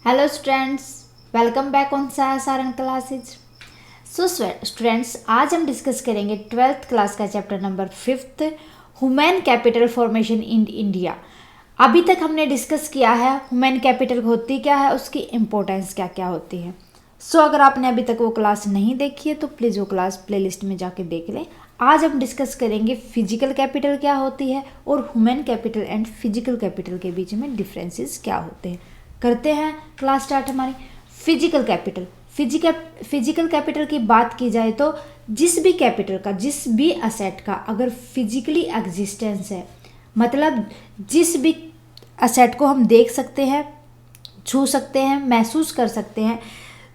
Hello students, welcome back on Saran classes. So students, आज हम discuss करेंगे 12th क्लास का chapter number 5th, human capital formation in India. अभी तक हमने डिस्कस किया है ह्यूमन कैपिटल होती क्या है, उसकी इम्पोर्टेंस क्या क्या होती है। सो अगर आपने अभी तक वो क्लास नहीं देखी है तो प्लीज़ वो क्लास प्लेलिस्ट में जाके देख लें। आज हम डिस्कस करेंगे फिजिकल कैपिटल क्या होती है और human capital and physical capital के बीच में डिफरेंसेस क्या होते हैं। करते हैं क्लास स्टार्ट हमारी। फिजिकल कैपिटल, फिजिकल कैपिटल की बात की जाए तो जिस भी कैपिटल का, जिस भी असेट का अगर फिजिकली एग्जिस्टेंस है, मतलब जिस भी असेट को हम देख सकते हैं, छू सकते हैं, महसूस कर सकते हैं,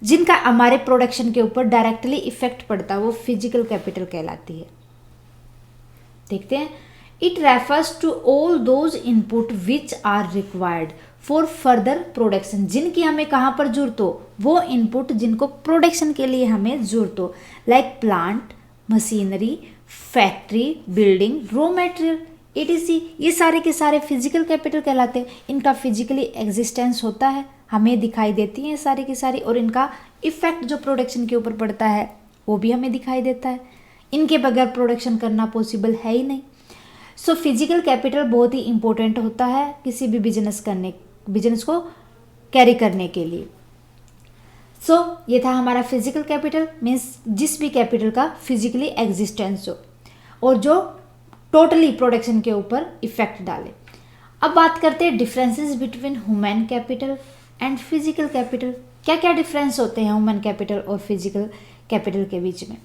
जिनका हमारे प्रोडक्शन के ऊपर डायरेक्टली इफेक्ट पड़ता है, वो फिजिकल कैपिटल कहलाती है। देखते हैं। It refers to all those input which are required for further production. जिनकी हमें कहाँ पर जरूरत हो, वो इनपुट जिनको प्रोडक्शन के लिए हमें जरूरत हो, like plant, machinery, factory, building, raw material, etc। ये सारे के सारे फिजिकल कैपिटल कहलाते हैं। इनका फिजिकली एग्जिस्टेंस होता है, हमें दिखाई देती हैं सारी की सारी, और इनका इफेक्ट जो प्रोडक्शन के ऊपर पड़ता है वो भी हमें दिखाई देता है। इनके बगैर प्रोडक्शन करना पॉसिबल है ही नहीं। सो फिजिकल कैपिटल बहुत ही इंपॉर्टेंट होता है किसी भी बिजनेस को कैरी करने के लिए। सो ये था हमारा फिजिकल कैपिटल, मीन्स जिस भी कैपिटल का फिजिकली एग्जिस्टेंस हो और जो टोटली प्रोडक्शन के ऊपर इफेक्ट डाले। अब बात करते हैं differences between human capital and physical capital. क्या क्या डिफरेंस होते हैं ह्यूमन कैपिटल और फिजिकल कैपिटल के बीच में।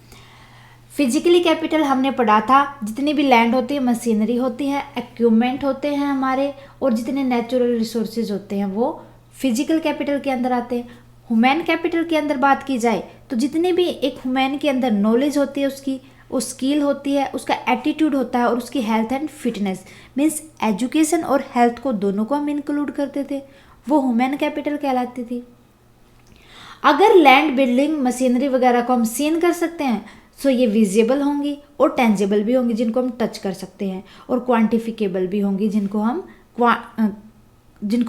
फिजिकली कैपिटल हमने पढ़ा था, जितनी भी लैंड होती है, मशीनरी होती है, इक्विपमेंट होते हैं हमारे, और जितने नेचुरल रिसोर्सेज होते हैं वो फिजिकल कैपिटल के अंदर आते हैं। ह्यूमन कैपिटल के अंदर बात की जाए तो जितनी भी एक ह्यूमन के अंदर नॉलेज होती है, उसकी उस स्किल होती है, उसका एटीट्यूड होता है, और उसकी health and fitness, means education और हेल्थ को दोनों को हम इंक्लूड करते थे, वो ह्यूमन कैपिटल कहलाती थी। अगर लैंड, बिल्डिंग, मशीनरी वगैरह को हम सीन कर सकते हैं, सो ये विजिबल होंगी और टेंजिबल भी होंगी, जिनको हम टच कर सकते हैं, और क्वांटिफिकेबल भी होंगी, जिनको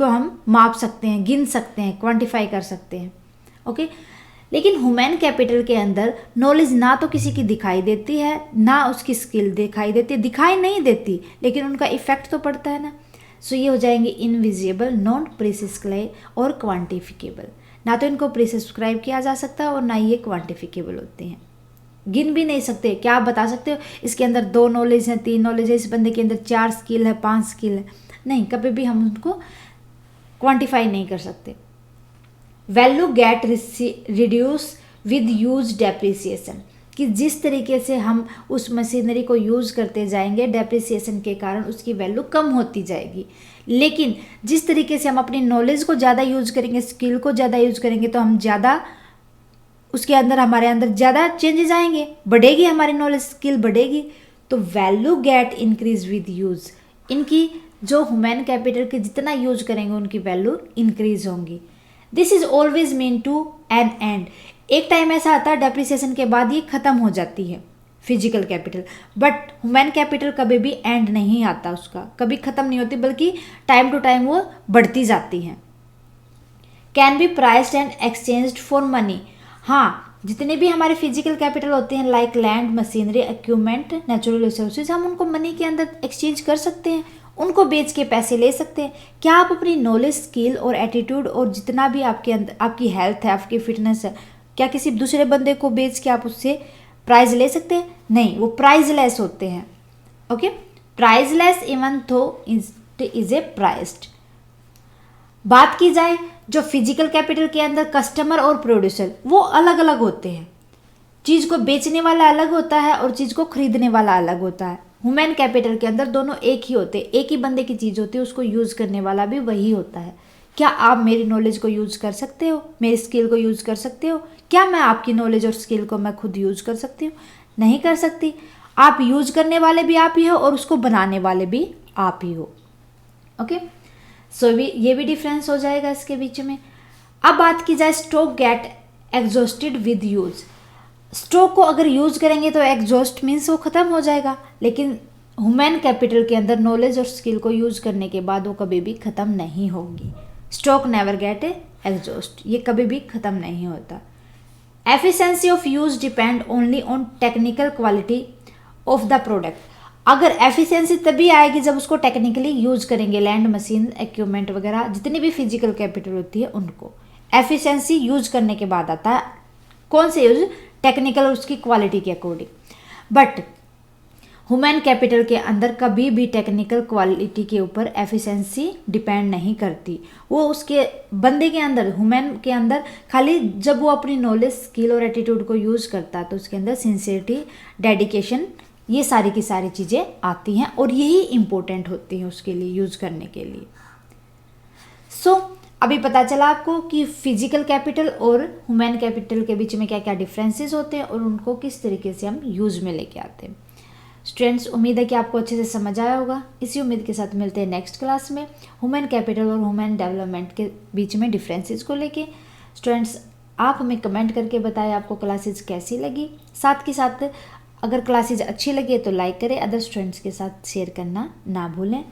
हम माप सकते हैं, गिन सकते हैं, क्वांटिफाई कर सकते हैं। ओके। लेकिन ह्यूमन कैपिटल के अंदर नॉलेज ना तो किसी की दिखाई देती है, ना उसकी स्किल दिखाई देती है, दिखाई नहीं देती, लेकिन उनका इफेक्ट तो पड़ता है ना। सो ये हो जाएंगे इनविजिबल, नॉन प्रिस्क्राइब और क्वांटिफिकेबल। ना तो इनको प्रिस्क्राइब किया जा सकता है और ना ये क्वांटिफिकेबल होते हैं, गिन भी नहीं सकते। क्या आप बता सकते हो इसके अंदर 2 नॉलेज है, 3 नॉलेज है, इस बंदे के अंदर 4 स्किल है, 5 स्किल है? नहीं, कभी भी हम उनको क्वांटिफाई नहीं कर सकते। Value get reduce with use depreciation, कि जिस तरीके से हम उस मशीनरी को यूज़ करते जाएंगे, डेप्रिसिएशन के कारण उसकी वैल्यू कम होती जाएगी। लेकिन जिस तरीके से हम अपनी नॉलेज को ज़्यादा यूज करेंगे, स्किल को ज़्यादा यूज करेंगे, तो हम ज़्यादा उसके अंदर, हमारे अंदर ज़्यादा चेंजेस आएंगे, बढ़ेगी हमारी नॉलेज, स्किल बढ़ेगी। तो value get increase with use, इनकी जो ह्यूमन कैपिटल के जितना यूज करेंगे उनकी वैल्यू इंक्रीज होंगी। This is always mean to an end. एक टाइम ऐसा आता है डेप्रिसिएशन के बाद ये खत्म हो जाती है physical capital, but human capital कभी भी एंड नहीं आता, उसका कभी खत्म नहीं होती, बल्कि टाइम टू टाइम वो बढ़ती जाती हैं। Can be priced and exchanged for money. हाँ, जितने भी हमारे फिजिकल कैपिटल होते हैं, like land, machinery, equipment, natural resources, हम उनको मनी के अंदर एक्सचेंज कर सकते हैं, उनको बेच के पैसे ले सकते हैं। क्या आप अपनी नॉलेज, स्किल और एटीट्यूड और जितना भी आपके अंदर, आपकी हेल्थ है, आपकी फिटनेस है, क्या किसी दूसरे बंदे को बेच के आप उससे प्राइज ले सकते हैं? नहीं, वो प्राइजलेस होते हैं। ओके, प्राइजलेस इवन थो इज ए प्राइस्ड। बात की जाए जो फिजिकल कैपिटल के अंदर कस्टमर और प्रोड्यूसर, वो अलग अलग होते हैं। चीज़ को बेचने वाला अलग होता है और चीज़ को खरीदने वाला अलग होता है। ह्यूमन कैपिटल के अंदर दोनों एक ही होते हैं, एक ही बंदे की चीज़ होती है, उसको यूज़ करने वाला भी वही होता है। क्या आप मेरी नॉलेज को यूज़ कर सकते हो, मेरी स्किल को यूज़ कर सकते हो? क्या मैं आपकी नॉलेज और स्किल को मैं खुद यूज़ कर सकती हूँ? नहीं कर सकती। आप यूज़ करने वाले भी आप ही हो और उसको बनाने वाले भी आप ही हो। ओके, सो ये भी डिफरेंस हो जाएगा इसके बीच में। अब बात की जाए stock get exhausted with use. Stock को अगर यूज करेंगे तो एग्जॉस्ट मीन्स वो खत्म हो जाएगा, लेकिन ह्यूमन कैपिटल के अंदर नॉलेज और स्किल को यूज करने के बाद वो कभी भी खत्म नहीं होगी। स्टॉक नेवर गेट एग्जॉस्ट, ये कभी भी ख़त्म नहीं होता। Efficiency of use depend only on technical quality of the product. अगर एफिशिएंसी तभी आएगी जब उसको टेक्निकली यूज करेंगे, लैंड, मशीन, इक्विपमेंट वगैरह जितनी भी फिजिकल कैपिटल होती है उनको एफिशिएंसी यूज करने के बाद आता है। कौन से यूज? टेक्निकल और उसकी क्वालिटी के अकॉर्डिंग। बट ह्यूमन कैपिटल के अंदर कभी भी टेक्निकल क्वालिटी के ऊपर एफिशिएंसी डिपेंड नहीं करती। वो उसके बंदे के अंदर, ह्यूमन के अंदर खाली जब वो अपनी नॉलेज, स्किल और एटीट्यूड को यूज करता है तो उसके अंदर सिंसियरिटी, डेडिकेशन, ये सारी की सारी चीज़ें आती हैं और यही इम्पोर्टेंट होती हैं उसके लिए, यूज करने के लिए। अभी पता चला आपको कि फिजिकल कैपिटल और ह्यूमन कैपिटल के बीच में क्या क्या डिफरेंसेस होते हैं और उनको किस तरीके से हम यूज में लेके आते हैं। स्टूडेंट्स, उम्मीद है कि आपको अच्छे से समझ आया होगा। इसी उम्मीद के साथ मिलते हैं नेक्स्ट क्लास में ह्यूमन कैपिटल और ह्यूमन डेवलपमेंट के बीच में डिफरेंसेस को लेके। स्टूडेंट्स, आप हमें कमेंट करके बताएं आपको क्लासेज कैसी लगी। साथ के साथ अगर क्लासेज अच्छी लगी तो लाइक करें, अदर स्टूडेंट्स के साथ शेयर करना ना भूलें।